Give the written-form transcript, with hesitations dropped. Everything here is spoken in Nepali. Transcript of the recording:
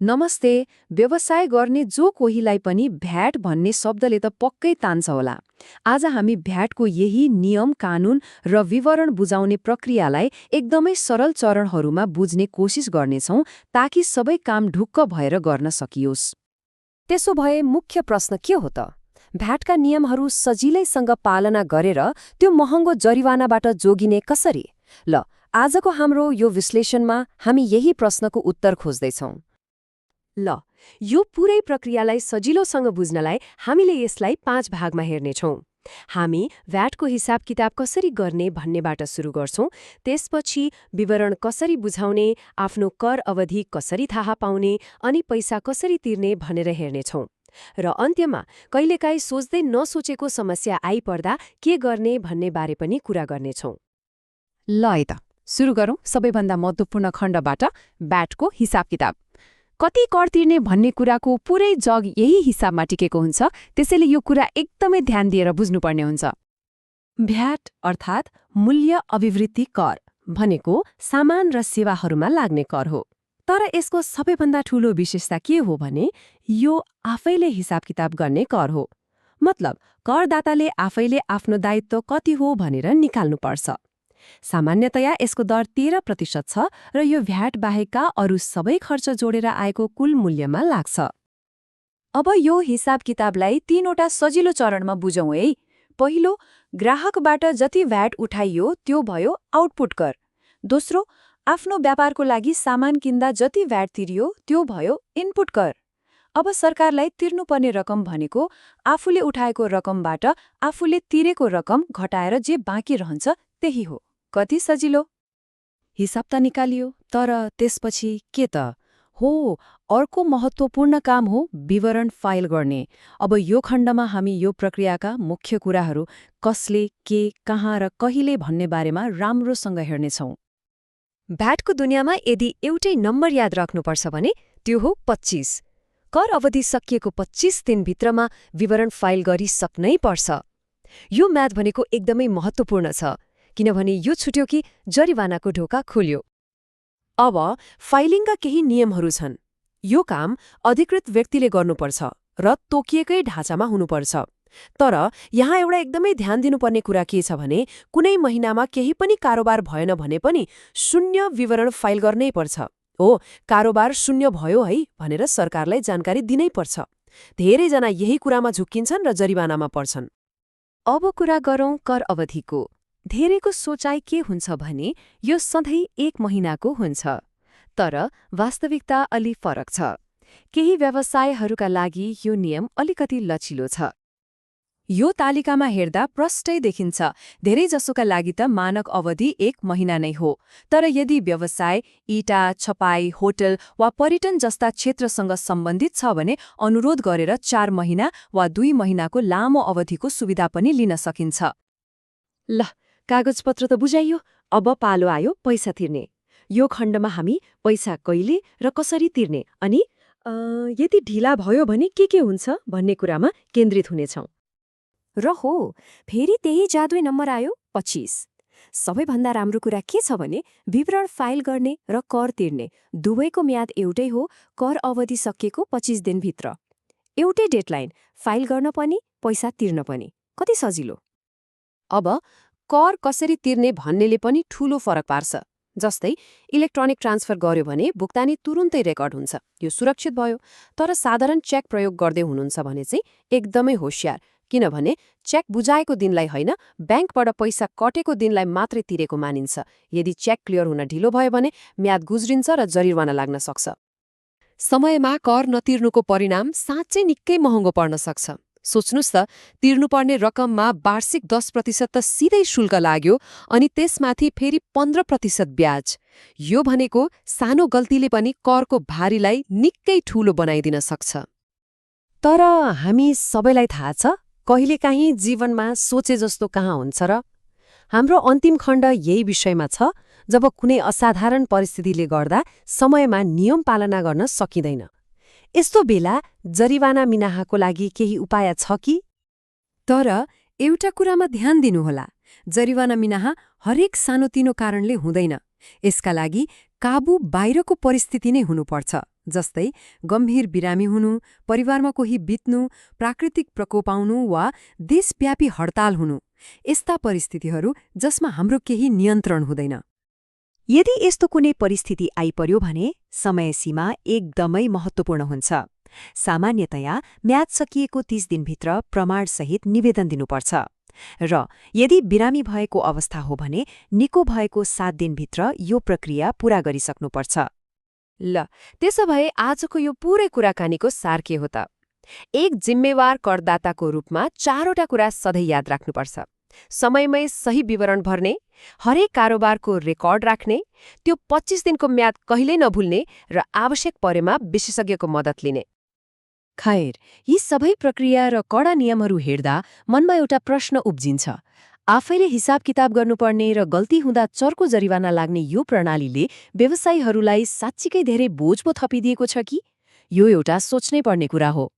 नमस्ते। व्यवसाय गर्ने जो कोहीलाई पनि भ्याट भन्ने शब्दले त पक्कै तान्छ होला। आज हामी भ्याटको यही नियम, कानून र विवरण बुझाउने प्रक्रियालाई एकदमै सरल चरणहरूमा बुझ्ने कोसिस गर्नेछौँ ताकि सबै काम ढुक्क भएर गर्न सकियोस्। त्यसो भए मुख्य प्रश्न के हो त? भ्याटका नियमहरू सजिलैसँग पालना गरेर त्यो महँगो जरिवानाबाट जोगिने कसरी? ल, आजको हाम्रो यो विश्लेषणमा हामी यही प्रश्नको उत्तर खोज्दैछौँ। ल, यो पुरै प्रक्रियालाई सजिलोसँग बुझ्नलाई हामीले यसलाई 5 भागमा हेर्नेछौँ। हामी भ्याटको हिसाब किताब कसरी गर्ने भन्नेबाट सुरु गर्छौँ। त्यसपछि विवरण कसरी बुझाउने, आफ्नो कर अवधि कसरी थाहा पाउने अनि पैसा कसरी तिर्ने भनेर हेर्नेछौँ। र अन्त्यमा कहिलेकाहीँ सोच्दै नसोचेको समस्या आइपर्दा के गर्ने भन्ने बारे पनि कुरा गर्नेछौँ। ल है त, सुरु गरौँ सबैभन्दा महत्त्वपूर्ण खण्डबाट, भ्याटको हिसाब किताब। कति कर तिर्ने भन्ने कुराको पुरै जग यही हिसाबमा टिकेको हुन्छ, त्यसैले यो कुरा एकदमै ध्यान दिएर बुझ्नुपर्ने हुन्छ। भ्याट अर्थात् मूल्य अभिवृद्धि कर भनेको सामान र सेवाहरूमा लाग्ने कर हो। तर यसको सबैभन्दा ठूलो विशेषता के हो भने यो आफैले हिसाब किताब गर्ने कर हो। मतलब करदाताले आफैले आफ्नो दायित्व कति हो भनेर निकाल्नुपर्छ। सामान्यतया यसको दर 13% छ र यो भ्याट बाहेकका अरू सबै खर्च जोडेर आएको कुल मूल्यमा लाग्छ। अब यो हिसाब किताबलाई 3वटा सजिलो चरणमा बुझौँ है। पहिलो, ग्राहकबाट जति भ्याट उठाइयो त्यो भयो आउटपुट कर। दोस्रो, आफ्नो व्यापारको लागि सामान किन्दा जति भ्याट तिरियो त्यो भयो इनपुट कर। अब सरकारलाई तिर्नुपर्ने रकम भनेको आफूले उठाएको रकमबाट आफूले तिरेको रकम घटाएर जे बाँकी रहन्छ त्यही हो। कति सजिलो! हिसाब त निकालियो, तर त्यसपछि के त? हो, अर्को महत्त्वपूर्ण काम हो विवरण फाइल गर्ने। अब यो खण्डमा हामी यो प्रक्रियाका मुख्य कुराहरू कसले, के, कहाँ र कहिले भन्ने बारेमा राम्रोसँग हेर्नेछौँ। भ्याटको दुनियाँमा यदि एउटै नम्बर याद राख्नुपर्छ भने त्यो हो 25। कर अवधि सकिएको 25 दिनभित्रमा विवरण फाइल गरिसक्नै पर्छ। यो म्याथ भनेको एकदमै महत्त्वपूर्ण छ, किनभने यो छुट्यो कि जरिवानाको ढोका खुल्यो। अब फाइलिङका केही नियमहरू छन्। यो काम अधिकृत व्यक्तिले गर्नुपर्छ र तोकिएकै ढाँचामा हुनुपर्छ। तर यहाँ एउटा एकदमै ध्यान दिनुपर्ने कुरा के छ भने कुनै महिनामा केही पनि कारोबार भएन भने पनि 0 विवरण फाइल गर्नै पर्छ। हो, कारोबार 0 भयो है भनेर सरकारलाई जानकारी दिनै पर्छ। धेरैजना यही कुरामा झुक्किन्छन् र जरिवानामा पर्छन्। अब कुरा गरौँ कर अवधिको। धेरैको सोचाइ के हुन्छ भने यो सधैँ 1 महिनाको हुन्छ। तर वास्तविकता अलि फरक छ। केही व्यवसायहरूका लागि यो नियम अलिकति लचिलो छ। यो तालिकामा हेर्दा प्रष्टै देखिन्छ। धेरैजसोका लागि त मानक अवधि 1 महिना नै हो। तर यदि व्यवसाय इटा, छपाई, होटल वा पर्यटन जस्ता क्षेत्रसँग सम्बन्धित छ भने अनुरोध गरेर 4 महिना वा 2 महिनाको लामो अवधिको सुविधा पनि लिन सकिन्छ। ल, कागजपत्र त बुझाइयो। अब पालो आयो पैसा तिर्ने। यो खण्डमा हामी पैसा कहिले र कसरी तिर्ने अनि यदि ढिला भयो भने के हुन्छ भन्ने कुरामा केन्द्रित हुनेछौँ। र हो, फेरि त्यही जादुई नम्बर आयो 25। सबैभन्दा राम्रो कुरा के छ भने विवरण फाइल गर्ने र कर तिर्ने दुवैको म्याद एउटै हो, कर अवधि सकिएको 25 दिनभित्र। एउटै डेडलाइन, फाइल गर्न पनि पैसा तिर्न पनि। कति सजिलो! अब कर कसरी तिर्ने भन्नेले पनि ठूलो फरक पार्छ। जस्तै इलेक्ट्रोनिक ट्रान्सफर गर्यो भने भुक्तानी तुरुन्तै रेकर्ड हुन्छ, यो सुरक्षित भयो। तर साधारण चेक प्रयोग गर्दै हुनुहुन्छ भने चाहिँ एकदमै होशियार, किनभने चेक बुझाएको दिनलाई होइन, ब्याङ्कबाट पैसा कटेको दिनलाई मात्रै तिरेको मानिन्छ। यदि चेक क्लियर हुन ढिलो भयो भने म्याद गुज्रिन्छ र जरिवाना लाग्न सक्छ। समयमा कर नतिर्नुको परिणाम साँच्चै निकै महँगो पर्न सक्छ। सोच्नुस् त, तिर्नुपर्ने रकममा वार्षिक 10% त सिधै शुल्क लाग्यो अनि त्यसमाथि फेरि 15% ब्याज। यो भनेको सानो गल्तीले पनि करको भारीलाई निकै ठूलो बनाइदिन सक्छ। तर हामी सबैलाई थाहा छ, कहिलेकाहीँ जीवनमा सोचे जस्तो कहाँ हुन्छ र? हाम्रो अन्तिम खण्ड यही विषयमा छ, जब कुनै असाधारण परिस्थितिले गर्दा समयमा नियम पालना गर्न सकिँदैन। यस्तो बेला जरिवाना मिनाहाको लागि केही उपाय छ कि? तर एउटा कुरामा ध्यान दिनुहोला, जरिवाना मिनाहा हरेक सानोतिनो कारणले हुँदैन। यसका लागि काबु बाहिरको परिस्थिति नै हुनुपर्छ, जस्तै गम्भीर बिरामी हुनु, परिवारमा कोही बित्नु, प्राकृतिक प्रकोप आउनु वा देशव्यापी हडताल हुनु। यस्ता परिस्थितिहरू जसमा हाम्रो केही नियन्त्रण हुँदैन। यदि यस्तो कुनै परिस्थिति आइपर्यो भने समय सीमा एकदमै महत्त्वपूर्ण हुन्छ। सामान्यतया म्याद सकिएको 30 दिनभित्र प्रमाणसहित निवेदन दिनुपर्छ र यदि बिरामी भएको अवस्था हो भने निको भएको 7 दिनभित्र यो प्रक्रिया पूरा गरिसक्नुपर्छ। ल, त्यसो भए आजको यो पूरै कुराकानीको सार के हो त? एक जिम्मेवार करदाताको रूपमा 4वटा कुरा सधैँ याद राख्नुपर्छ। समयमै सही विवरण भर्ने, हरेक कारोबारको रेकर्ड राख्ने, त्यो 25 दिनको म्याद कहिल्यै नभुल्ने र आवश्यक परेमा विशेषज्ञको मद्दत लिने। खैर, यी सबै प्रक्रिया र कडा नियमहरू हेर्दा मनमा एउटा प्रश्न उब्जिन्छ। आफैले हिसाब किताब गर्नुपर्ने र गल्ती हुँदा चर्को जरिवाना लाग्ने यो प्रणालीले व्यवसायीहरूलाई साँच्चीकै धेरै बोझ पो थपिदिएको छ कि? यो एउटा सोच्नै पर्ने कुरा हो।